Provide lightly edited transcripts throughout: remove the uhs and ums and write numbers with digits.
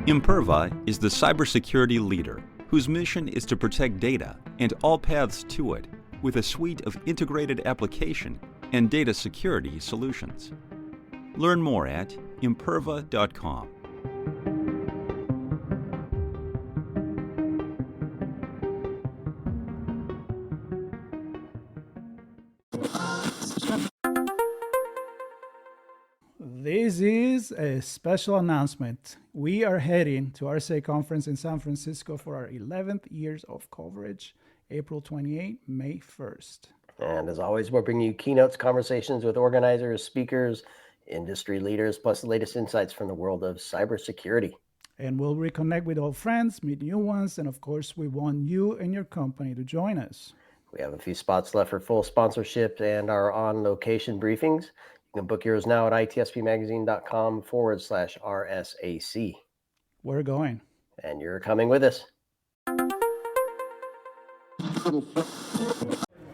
Imperva is the cybersecurity leader whose mission is to protect data and all paths to it with a suite of integrated application and data security solutions. Learn more at imperva.com. This is a special announcement. We are heading to RSAC Conference in San Francisco for our 11th years of coverage, April 28, May 1st. And as always, we're bringing you keynotes, conversations with organizers, speakers, industry leaders, plus the latest insights from the world of cybersecurity. And we'll reconnect with old friends, meet new ones, and of course, we want you and your company to join us. We have a few spots left for full sponsorship and our on-location briefings. You can book yours now at itspmagazine.com/RSAC. We're going. And you're coming with us.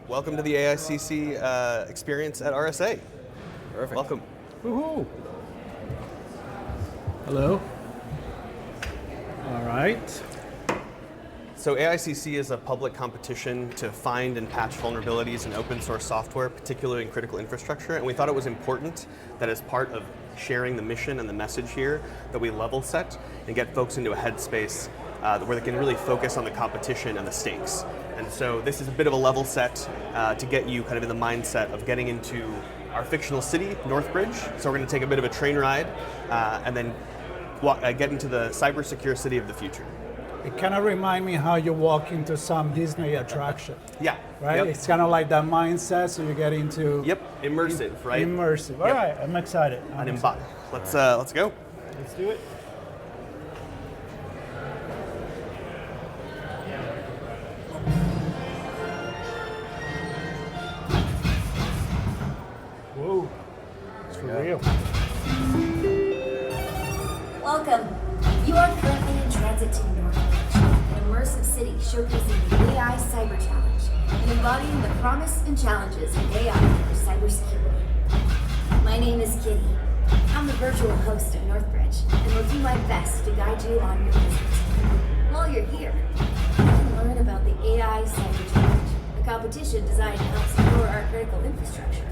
Welcome to the AIxCC experience at RSA. Perfect. Welcome. Woohoo! Hello. All right. So AIxCC is a public competition to find and patch vulnerabilities in open source software, particularly in critical infrastructure. And we thought it was important that as part of sharing the mission and the message here, that we level set and get folks into a headspace where they can really focus on the competition and the stakes. And so this is a bit of a level set to get you kind of in the mindset of getting into our fictional city, Northbridge. So we're going to take a bit of a train ride and then get into the cybersecure city of the future. It kind of reminds me how you walk into some Disney attraction. Yeah. Right? Yep. It's kind of like that mindset, so you get into... Yep, immersive, right? Immersive. All right, I'm excited. Let's go. Let's do it. Whoa, it's for real. Welcome. You are currently in transit to Northbridge, an immersive city showcasing the AI Cyber Challenge and embodying the promise and challenges of AI for cybersecurity. My name is Kitty. I'm the virtual host of Northbridge and will do my best to guide you on your visit. While you're here, you can learn about the AI Cyber Challenge, a competition designed to help secure our critical infrastructure.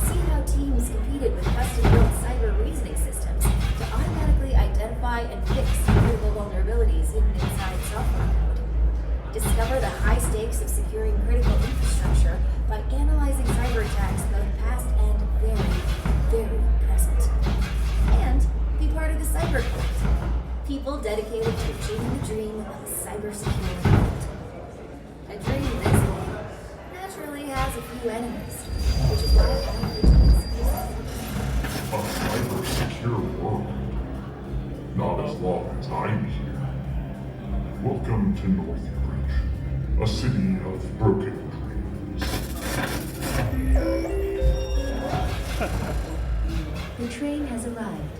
See how teams competed with custom-built cyber reasoning systems to automatically identify and fix critical vulnerabilities hidden inside software code. Discover the high stakes of securing critical infrastructure by analyzing cyber attacks both past and very, very present. And be part of the cyber cult, people dedicated to achieving the dream of a cybersecurity world. A dream this way naturally has a few enemies, which is why I wanted to A cyber-secure world. Not as long as I'm here. Welcome to Northbridge, a city of broken dreams. The train has arrived.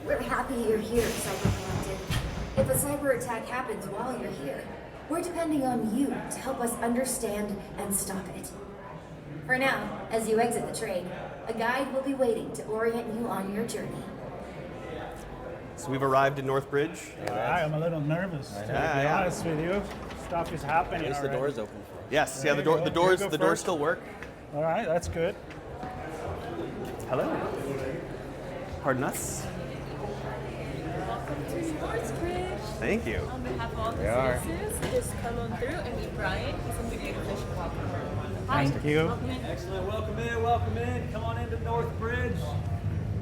We're happy you're here, Cyber Collective. If a cyber attack happens while you're here, we're depending on you to help us understand and stop it. For now, as you exit the train, a guide will be waiting to orient you on your journey. So we've arrived in Northbridge. I'm a little nervous, to be honest with you. Stuff is happening. At least the door's open for us. Yes, yeah, the doors still work. All right, that's good. Hello. Pardon us. Welcome to Northbridge. Thank you. On behalf of all the citizens, just come on through and meet Brian. He's a big official welcome. Hi. Thank you. Welcome in. Excellent. Welcome in. Come on into Northbridge.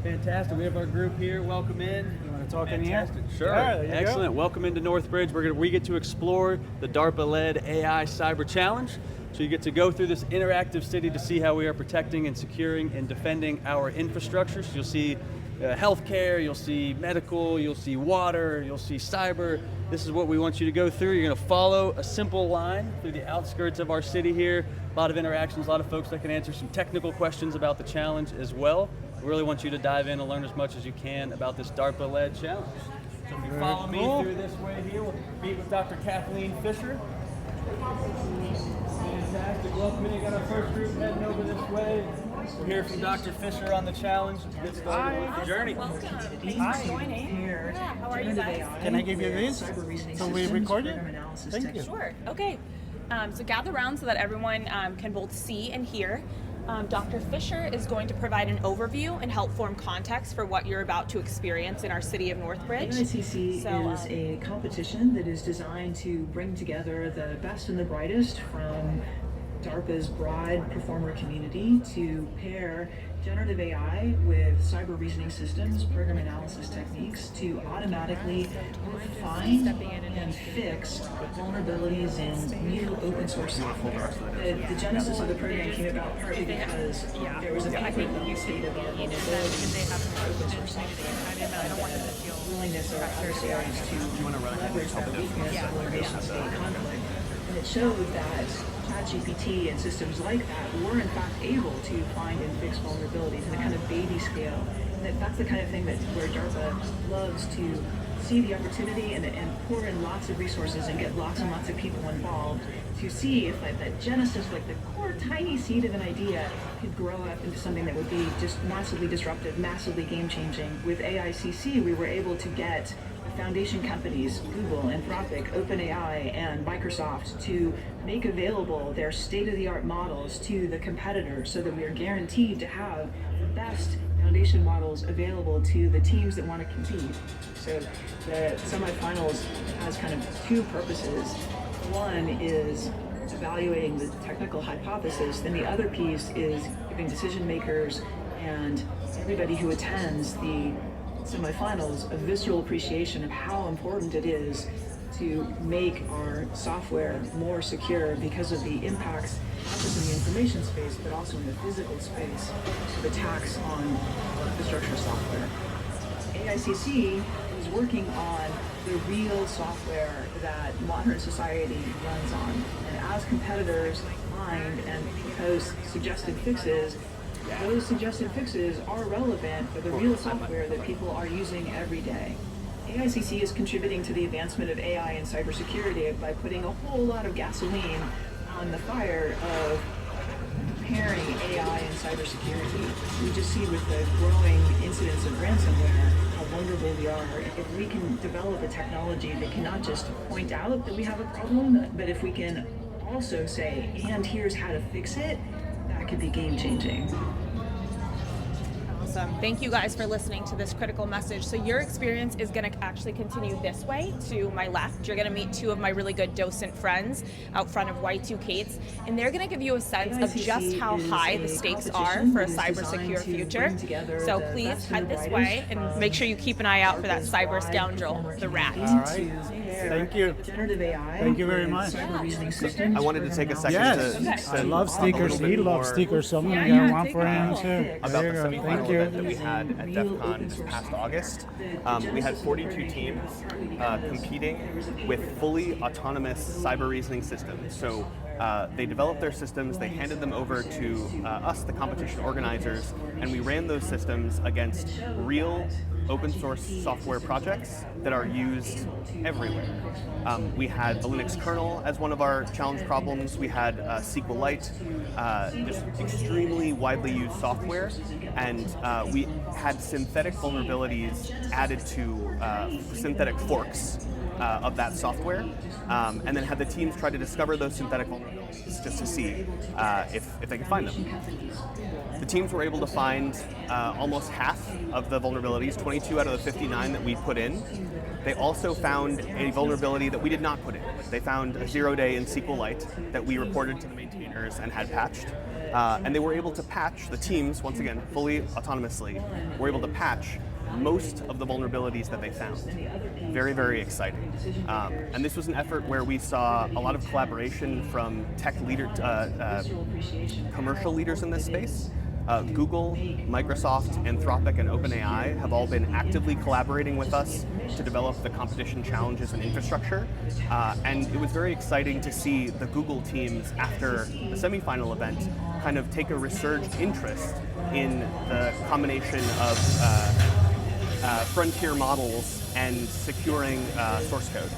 Fantastic. We have our group here. Welcome in. You want to talk in here? Sure. Yeah, there you Excellent. go. Welcome into Northbridge. We get to explore the DARPA-led AI Cyber Challenge. So you get to go through this interactive city to see how we are protecting and securing and defending our infrastructure. So you'll see healthcare, you'll see medical, you'll see water, you'll see cyber. This is what we want you to go through. You're going to follow a simple line through the outskirts of our city here. A lot of interactions, a lot of folks that can answer some technical questions about the challenge as well. We really want you to dive in and learn as much as you can about this DARPA-led challenge. So if you follow me through this way here, we'll meet with Dr. Kathleen Fisher. Fantastic. Well, committee, got our first group heading over this way. We'll hear from Dr. Fisher on the challenge to get started with the journey. Welcome. Thanks for joining. Yeah, how are you guys? Can I give you this? So we record it? Thank you. Sure. Okay. So gather around so that everyone can both see and hear. Dr. Fisher is going to provide an overview and help form context for what you're about to experience in our city of Northbridge. AIxCC is a competition that is designed to bring together the best and the brightest from DARPA's broad performer community to pair generative AI with cyber reasoning systems, program analysis techniques to automatically find and fix vulnerabilities in new open source software. The genesis of the program came about partly because there was a paper that stated that vulnerabilities in open source software, willingness of adversaries to leverage that weakness or nation-state conflict. And it showed that ChatGPT and systems like that were in fact able to find and fix vulnerabilities in a kind of baby scale. And that's the kind of thing that where DARPA loves to see the opportunity and pour in lots of resources and get lots and lots of people involved to see if that genesis, like the core tiny seed of an idea, could grow up into something that would be just massively disruptive, massively game-changing. With AIxCC, we were able to get foundation companies, Google, Anthropic, OpenAI, and Microsoft, to make available their state-of-the-art models to the competitors so that we are guaranteed to have the best foundation models available to the teams that want to compete. So the semifinals has kind of two purposes. One is evaluating the technical hypothesis, then the other piece is giving decision makers and everybody who attends the semifinals a visceral appreciation of how important it is to make our software more secure because of the impacts, not just in the information space, but also in the physical space of attacks on infrastructure software. AIxCC is working on the real software that modern society runs on. And as competitors find and propose suggested fixes, those suggested fixes are relevant for the real software that people are using every day. AIxCC is contributing to the advancement of AI and cybersecurity by putting a whole lot of gasoline on the fire of pairing AI and cybersecurity. We just see with the growing incidence of ransomware how vulnerable we are. If we can develop a technology that can not just point out that we have a problem, but if we can also say, and here's how to fix it, that could be game-changing. Awesome. Thank you guys for listening to this critical message. So your experience is going to actually continue this way to my left. You're going to meet two of my really good docent friends out front of Y2 Kates, and they're going to give you a sense of just how high the stakes are for a cyber-secure future. So please head this way and make sure you keep an eye out for that cyber scoundrel, the rat. All right. Thank you. Generative AI. Thank you very much. I wanted to take a second to I love stickers. He loves stickers. So I'm going to get one for him too. about the semifinal event that we had at DEF CON this past August. We had 42 teams competing with fully autonomous cyber reasoning systems. So they developed their systems, they handed them over to us, the competition organizers, and we ran those systems against real open source software projects that are used everywhere. We had the Linux kernel as one of our challenge problems. We had SQLite, just extremely widely used software, and we had synthetic vulnerabilities added to synthetic forks of that software, and then had the teams try to discover those synthetic vulnerabilities just to see if they could find them. The teams were able to find almost half of the vulnerabilities, 22 out of the 59 that we put in. They also found a vulnerability that we did not put in. They found a 0-day in SQLite that we reported to the maintainers and had patched. And they were able to patch, the teams, once again, fully autonomously, were able to patch most of the vulnerabilities that they found. Very, very exciting. And this was an effort where we saw a lot of collaboration from tech leader, commercial leaders in this space. Google, Microsoft, Anthropic, and OpenAI have all been actively collaborating with us to develop the competition challenges and infrastructure. And it was very exciting to see the Google teams after the semifinal event kind of take a resurged interest in the combination of frontier models and securing source code.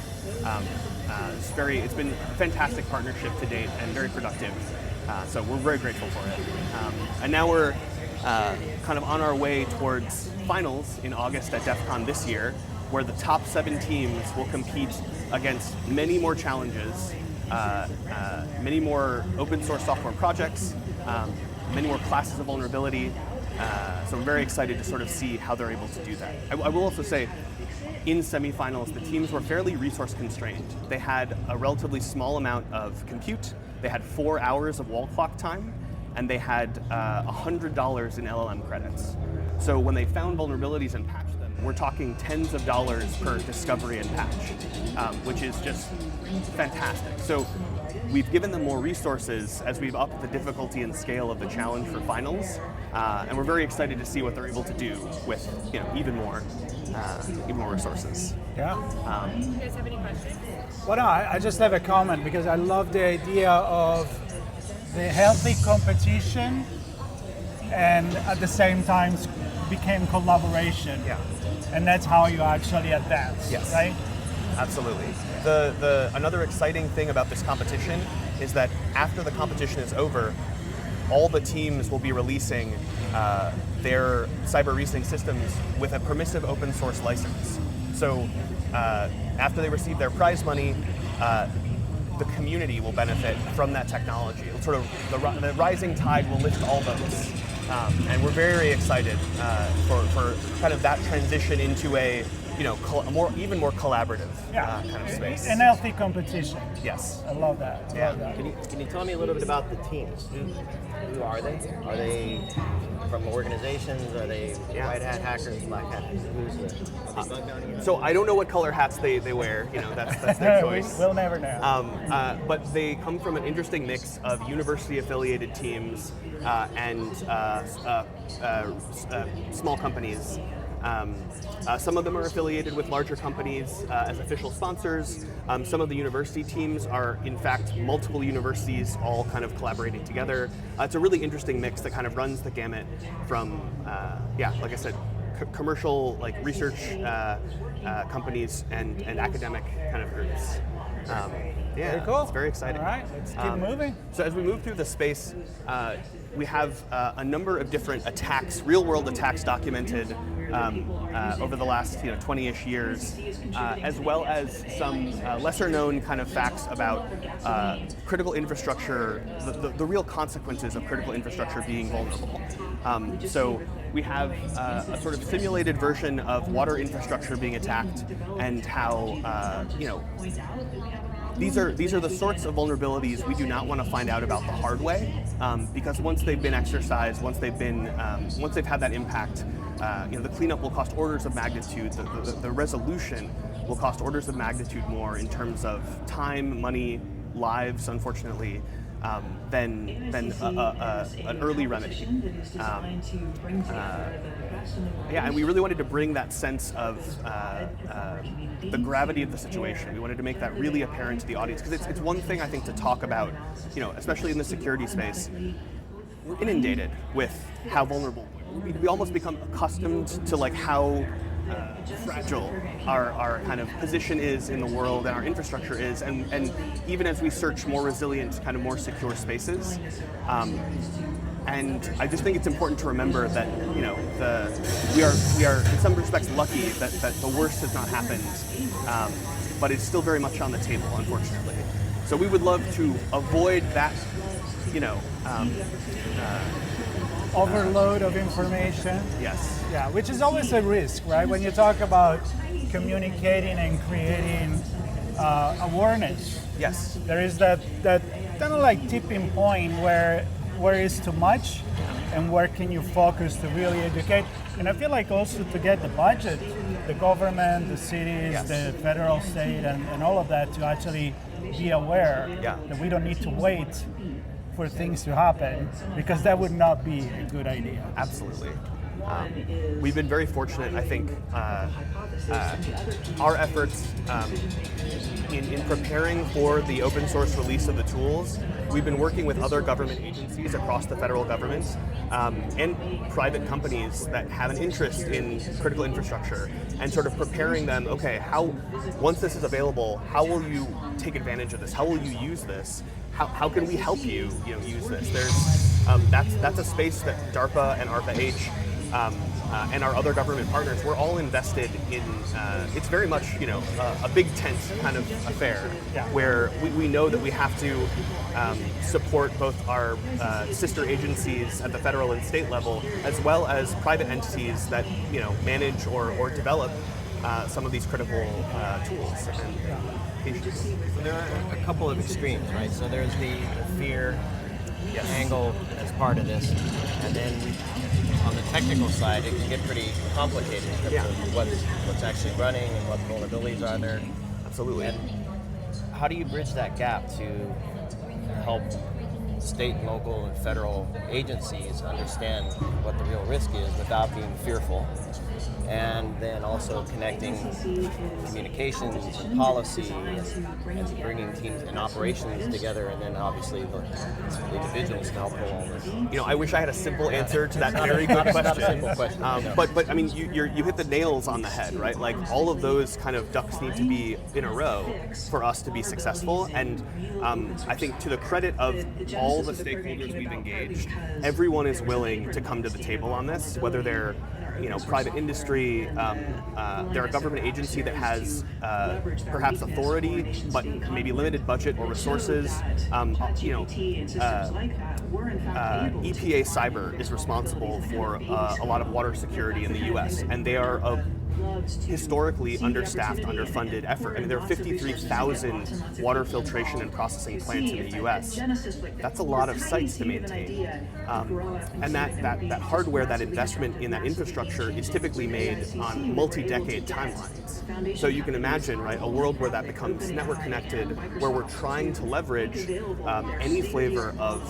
It's been a fantastic partnership to date and very productive. So we're very grateful for it. And now we're kind of on our way towards finals in August at DEF CON this year, where the top 7 teams will compete against many more challenges, many more open source software projects, many more classes of vulnerability. So I'm very excited to sort of see how they're able to do that. I will also say, in semifinals, the teams were fairly resource constrained. They had a relatively small amount of compute, they had 4 hours of wall clock time, and they had $100 in LLM credits. So when they found vulnerabilities and patched them, we're talking tens of dollars per discovery and patch, which is just fantastic. So we've given them more resources as we've upped the difficulty and scale of the challenge for finals, and we're very excited to see what they're able to do with even more resources. Yeah. Do you guys have any questions? Well, no, I just have a comment because I love the idea of the healthy competition and at the same time became collaboration. Yeah. And that's how you actually advance, Yes. right? Absolutely. Another exciting thing about this competition is that after the competition is over, all the teams will be releasing their cyber reasoning systems with a permissive open source license. So after they receive their prize money, the community will benefit from that technology. It'll sort of the rising tide will lift all boats, and we're very excited for kind of that transition into a even more collaborative kind of space. An healthy competition. Yes. I love that. Yeah. Love that. Can you tell me a little bit about the teams? Who are they? Are they from organizations? Are they white hat hackers, black hat hackers? Who's the So I don't know what color hats they wear. That's their choice. We'll never know. But they come from an interesting mix of university-affiliated teams and small companies. Some of them are affiliated with larger companies as official sponsors. Some of the university teams are, in fact, multiple universities all kind of collaborating together. It's a really interesting mix that kind of runs the gamut from, like I said, commercial, like research companies and academic kind of groups. Very cool. It's very exciting. All right, let's keep moving. So as we move through the space, we have a number of different attacks, real-world attacks documented over the last 20-ish years, as well as some lesser-known kind of facts about critical infrastructure, the real consequences of critical infrastructure being vulnerable. So we have a sort of simulated version of water infrastructure being attacked, and how these are the sorts of vulnerabilities we do not want to find out about the hard way, because once they've been exercised, once they've had that impact, the cleanup will cost orders of magnitude. The resolution will cost orders of magnitude more in terms of time, money, lives, unfortunately, than an early remedy. And we really wanted to bring that sense of the gravity of the situation. We wanted to make that really apparent to the audience, because it's one thing, I think, to talk about, especially in the security space. We're inundated with how vulnerable. We almost become accustomed to how fragile our kind of position is in the world and our infrastructure is, and even as we search more resilient, kind of more secure spaces. And I just think it's important to remember that we are in some respects lucky that the worst has not happened, but it's still very much on the table, unfortunately. So we would love to avoid that, overload of information. Yes. Yeah, which is always a risk, right? When you talk about communicating and creating awareness. Yes. There is that kind of like tipping point where is too much and where can you focus to really educate. And I feel like also to get the budget, the government, the cities, Yes. the federal, state, and all of that to actually be aware that we don't need to wait for things to happen, because that would not be a good idea. Absolutely. We've been very fortunate, I think, our efforts in preparing for the open source release of the tools. We've been working with other government agencies across the federal government and private companies that have an interest in critical infrastructure, and sort of preparing them, okay, once this is available, how will you take advantage of this? How will you use this? How can we help you, use this? That's a space that DARPA and ARPA-H and our other government partners, we're all invested in. It's very much, a big tent kind of affair, where we know that we have to support both our sister agencies at the federal and state level, as well as private entities that manage or develop some of these critical tools and features. So there are a couple of extremes, right? So there's the fear angle as part of this, and then on the technical side, it can get pretty complicated in terms of what's actually running and what vulnerabilities are there. Absolutely. And how do you bridge that gap to help state, local, and federal agencies understand what the real risk is without being fearful? And then also connecting communications and policy and bringing teams and operations together, and then obviously the individuals to help pull all this. I wish I had a simple answer to that very good question. Not a simple question. But I mean, you hit the nails on the head, right? Like all of those kind of ducks need to be in a row for us to be successful. And I think to the credit of all the stakeholders we've engaged, everyone is willing to come to the table on this, whether they're private industry, they're a government agency that has perhaps authority, but maybe limited budget or resources. EPA Cyber is responsible for a lot of water security in the U.S., and they are a historically understaffed, underfunded effort. I mean, there are 53,000 water filtration and processing plants in the U.S. That's a lot of sites to maintain. And that hardware, that investment in that infrastructure is typically made on multi-decade timelines. So you can imagine, right, a world where that becomes network connected, where we're trying to leverage any flavor of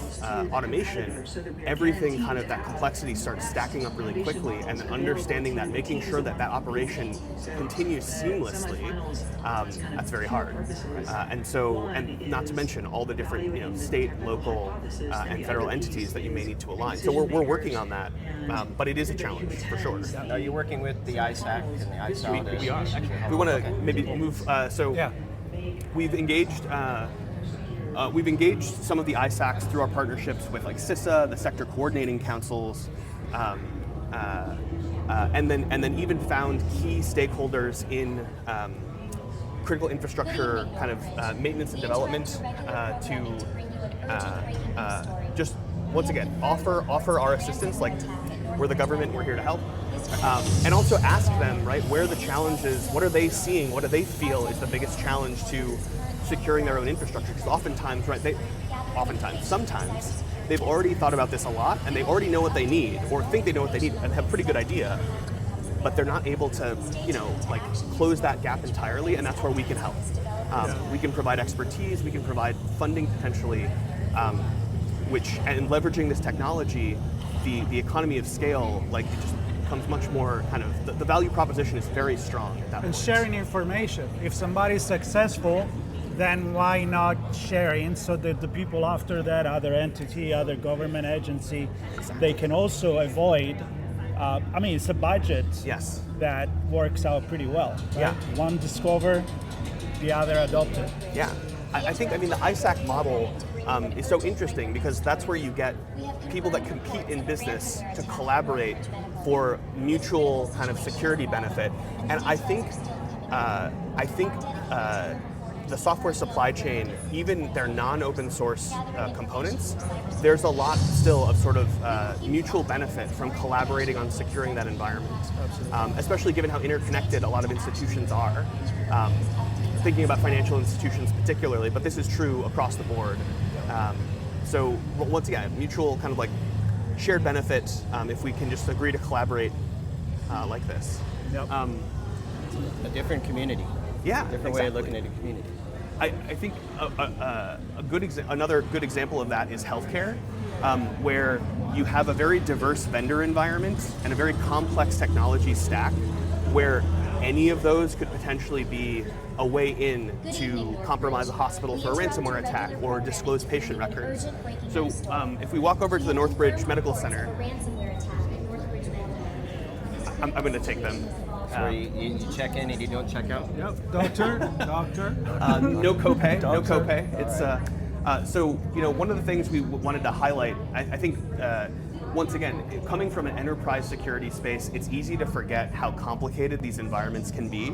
automation, everything kind of that complexity starts stacking up really quickly, and then understanding that, making sure that operation continues seamlessly, that's very hard. And not to mention all the different state, local, and federal entities that you may need to align. So we're working on that, but it is a challenge for sure. Are you working with the AIxCC and the AIxCC? We are. We want to maybe move. We've engaged. We've engaged some of the AIxCCs through our partnerships with like CISA, the sector coordinating councils. And then even found key stakeholders in critical infrastructure kind of maintenance and development to just once again offer our assistance. Like, we're the government, we're here to help, and also ask them, right, where the challenges, what are they seeing, what do they feel is the biggest challenge to securing their own infrastructure? Because oftentimes, right, sometimes they've already thought about this a lot, and they already know what they need, or think they know what they need, and have a pretty good idea, but they're not able to, close that gap entirely, and that's where we can help. We can provide expertise, we can provide funding potentially, and leveraging this technology, the economy of scale, it just becomes much more kind of, the value proposition is very strong at that point. And sharing information. If somebody's successful, then why not sharing so that the people after that, other entity, other government agency, they can also avoid, it's a budget that works out pretty well. Right? Yeah. One discover, the other adopted. Yeah. I think, the AIxCC model is so interesting because that's where you get people that compete in business to collaborate for mutual kind of security benefit. And I think the software supply chain, even their non-open source components, there's a lot still of sort of mutual benefit from collaborating on securing that environment. Especially given how interconnected a lot of institutions are. Thinking about financial institutions particularly, but this is true across the board. So once again, mutual kind of like shared benefit if we can just agree to collaborate like this. Yep. A different community. Yeah, different way of looking at a community. I think another good example of that is healthcare. where you have a very diverse vendor environment and a very complex technology stack where any of those could potentially be a way in to compromise a hospital for a ransomware attack or disclose patient records. So if we walk over to the Northbridge Medical Center, I'm going to take them. So you check in and you don't check out? Yep, doctor. No copay, no copay. It's so one of the things we wanted to highlight, I think once again, coming from an enterprise security space, it's easy to forget how complicated these environments can be.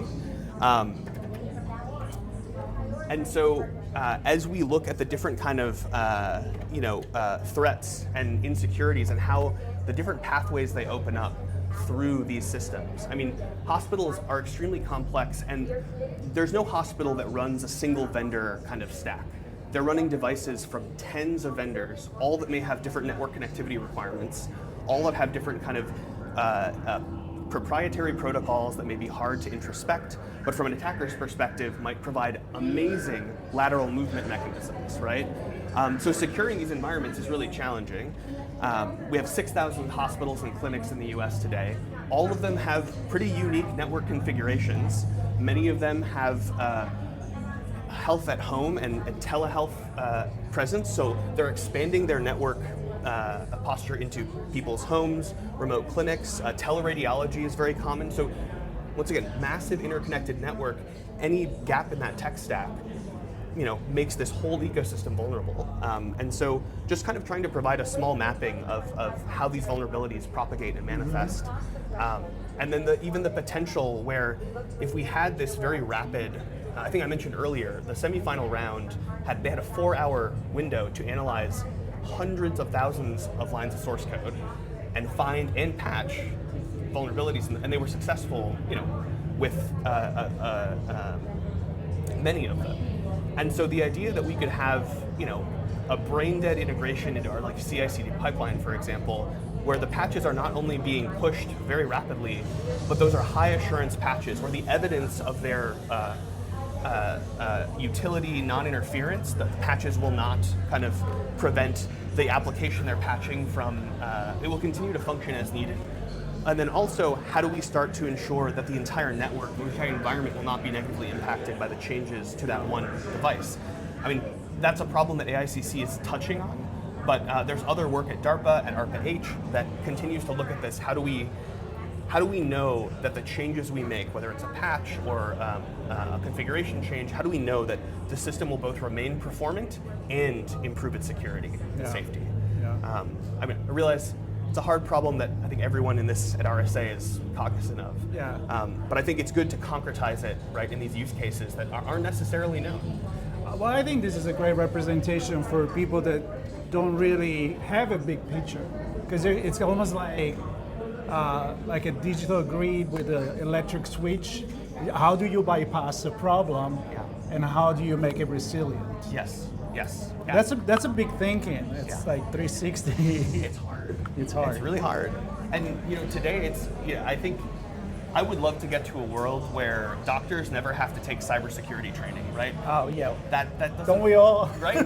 And so as we look at the different kind of threats and insecurities and how the different pathways they open up through these systems. I mean, hospitals are extremely complex, and there's no hospital that runs a single vendor kind of stack. They're running devices from tens of vendors, all that may have different network connectivity requirements, all that have different kind of proprietary protocols that may be hard to introspect, but from an attacker's perspective might provide amazing lateral movement mechanisms, right? So securing these environments is really challenging. We have 6,000 hospitals and clinics in the US today. All of them have pretty unique network configurations. Many of them have health at home and telehealth presence, so they're expanding their network posture into people's homes, remote clinics. Teleradiology is very common. So once again, massive interconnected network. Any gap in that tech stack makes this whole ecosystem vulnerable. And so just kind of trying to provide a small mapping of how these vulnerabilities propagate and manifest. And then even the potential where if we had this very rapid, I think I mentioned earlier, the semifinal round, they had a 4-hour window to analyze hundreds of thousands of lines of source code and find and patch vulnerabilities, and they were successful, with many of them. And so the idea that we could have, a brain-dead integration into our CI/CD pipeline, for example, where the patches are not only being pushed very rapidly, but those are high assurance patches where the evidence of their utility non-interference, the patches will not kind of prevent the application they're patching from, it will continue to function as needed. And then also, how do we start to ensure that the entire network, the entire environment will not be negatively impacted by the changes to that one device? I mean, that's a problem that AIxCC is touching on, but there's other work at DARPA and ARPA-H that continues to look at this. How do we know that the changes we make, whether it's a patch or a configuration change, how do we know that the system will both remain performant and improve its security and safety? Yeah. I realize it's a hard problem that I think everyone in this at RSA is cognizant of. Yeah. But I think it's good to concretize it, right, in these use cases that aren't necessarily known. Well, I think this is a great representation for people that don't really have a big picture, because it's almost like a digital grid with an electric switch. How do you bypass a problem, and how do you make it resilient? Yes. Yeah. That's a big thinking. It's like 360. It's hard. It's hard. It's really hard. And today I think I would love to get to a world where doctors never have to take cybersecurity training, right? Oh yeah. That doesn't, don't we all? Right?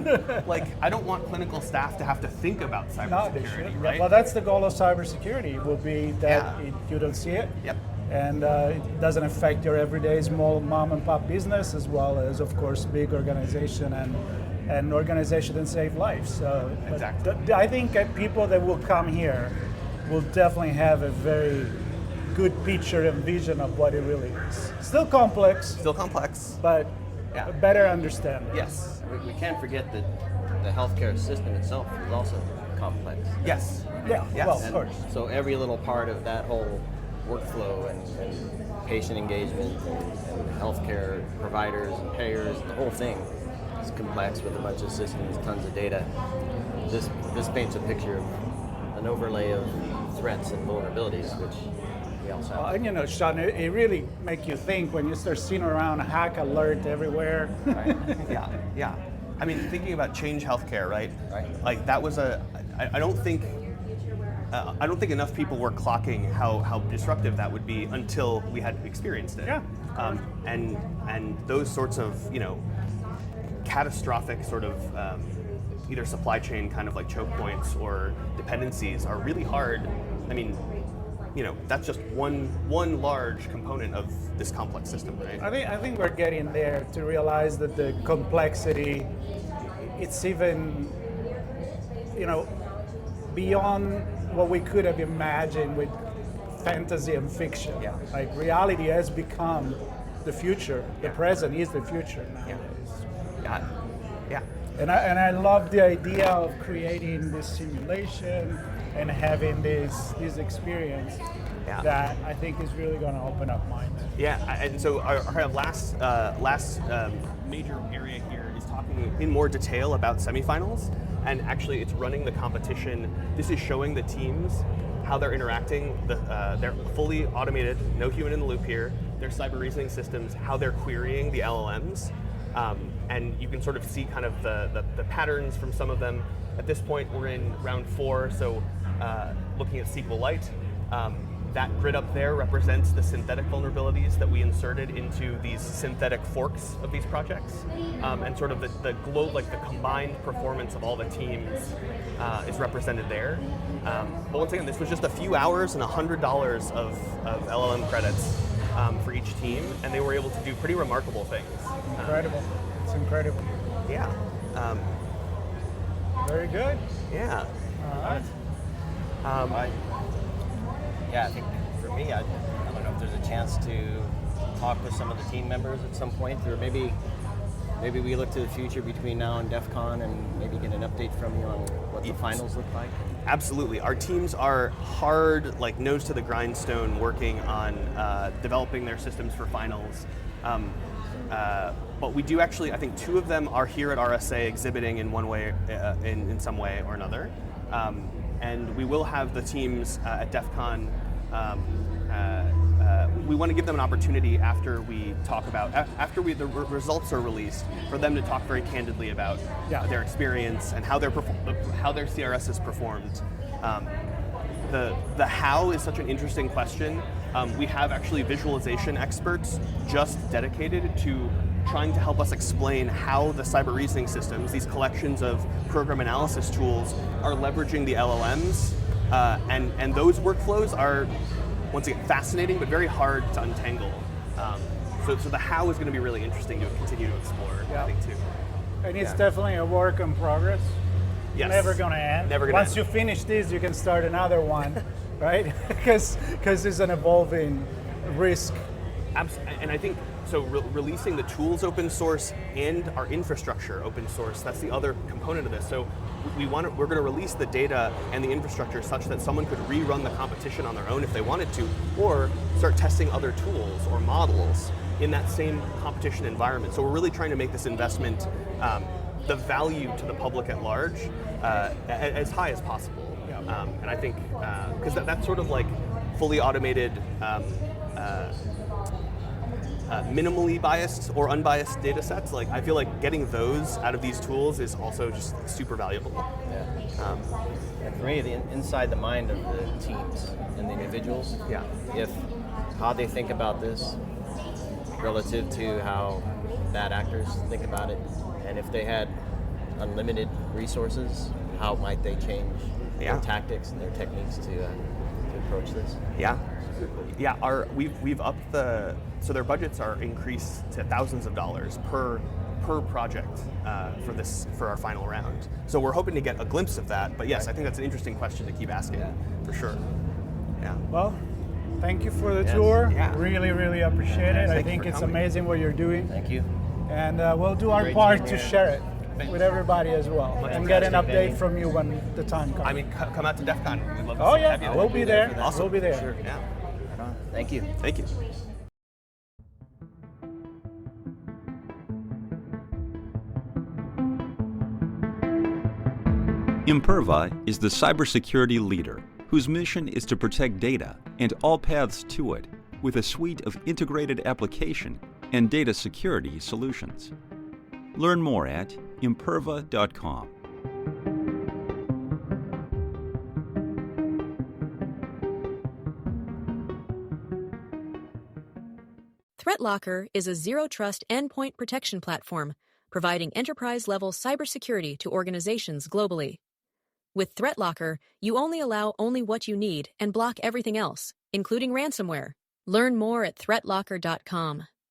I don't want clinical staff to have to think about cybersecurity, right? Well, that's the goal of cybersecurity. It will be that you don't see it. Yep. And it doesn't affect your everyday small mom and pop business, as well as, of course, big organization and organization that save lives. So exactly. I think people that will come here will definitely have a very good picture and vision of what it really is. Still complex, but better understand. Yes. We can't forget that the healthcare system itself is also complex. Yes. Yeah. Yes. Well, of course. So every little part of that whole workflow and patient engagement and healthcare providers and payers, the whole thing is complex with a bunch of systems, tons of data. This paints a picture of an overlay of threats and vulnerabilities, which we also have. Sean, it really makes you think when you start seeing around hack alert everywhere. Right. Yeah. I mean, thinking about Change Healthcare, right? Right. Like that was I don't think enough people were clocking how disruptive that would be until we had experienced it. Yeah. And those sorts of catastrophic sort of either supply chain kind of like choke points or dependencies are really hard. I mean, that's just one large component of this complex system, right? I think we're getting there to realize that the complexity, it's even, beyond what we could have imagined with fantasy and fiction. Yeah. Like reality has become the future. The Yeah. present is the future nowadays. Yeah. And I love the idea of creating this simulation and having this experience Yeah. that I think is really going to open up minds. Yeah, and so our last major area here is talking in more detail about semifinals, and actually it's running the competition. This is showing the teams how they're interacting. They're fully automated, no human in the loop here. Their cyber reasoning systems, how they're querying the LLMs, and you can sort of see kind of the patterns from some of them. At this point, we're in round 4, so looking at SQLite. That grid up there represents the synthetic vulnerabilities that we inserted into these synthetic forks of these projects, and sort of the combined performance of all the teams is represented there. But once again, this was just a few hours and $100 of LLM credits for each team, and they were able to do pretty remarkable things. Incredible. It's incredible. Yeah. Very good. Yeah. All right. Yeah, I think for me, I don't know if there's a chance to talk with some of the team members at some point, or maybe we look to the future between now and DEF CON and maybe get an update from you on what the finals look like. Absolutely. Our teams are hard, like nose to the grindstone, working on developing their systems for finals. But we do actually, I think 2 of them are here at RSA exhibiting in one way, in some way or another. And we will have the teams at DEF CON. We want to give them an opportunity after we talk about, the results are released, for them to talk very candidly about their experience and how their CRS has performed. The how is such an interesting question. We have actually visualization experts just dedicated to trying to help us explain how the cyber reasoning systems, these collections of program analysis tools, are leveraging the LLMs, and those workflows are, once again, fascinating but very hard to untangle. So the how is going to be really interesting to continue to explore, I think, too. And it's definitely a work in progress. Yes. Never going to end. Never going to end. Once you finish this, you can start another one, right? Because it's an evolving risk. And I think, so releasing the tools open source and our infrastructure open source, that's the other component of this. So we're going to release the data and the infrastructure such that someone could rerun the competition on their own if they wanted to, or start testing other tools or models in that same competition environment. So we're really trying to make this investment, the value to the public at large, as high as possible. And I think, because that's sort of like fully automated, minimally biased or unbiased data sets, like I feel like getting those out of these tools is also just super valuable. Yeah. And for me, inside the mind of the teams and the individuals, if how they think about this relative to how bad actors think about it, and if they had unlimited resources, how might they change their tactics and their techniques to approach this? Yeah, we've upped so their budgets are increased to thousands of dollars per project for our final round. So we're hoping to get a glimpse of that. But yes, I think that's an interesting question to keep asking, for sure. Yeah. Well, thank you for the tour. Yeah. Really, really appreciate it. I Thank you think for it's coming. amazing what you're doing. Thank you. And we'll do our part to share it with everybody as well, and get an update from you when the time comes. I mean, come out to DEF CON. We'd love to have you. We'll be there. Awesome. We'll be there. Sure. Yeah. Right on. Thank you. Thank you. Imperva is the cybersecurity leader whose mission is to protect data and all paths to it with a suite of integrated application and data security solutions. Learn more at imperva.com. ThreatLocker is a zero-trust endpoint protection platform providing enterprise-level cybersecurity to organizations globally. With ThreatLocker, you only allow what you need and block everything else, including ransomware. Learn more at threatlocker.com.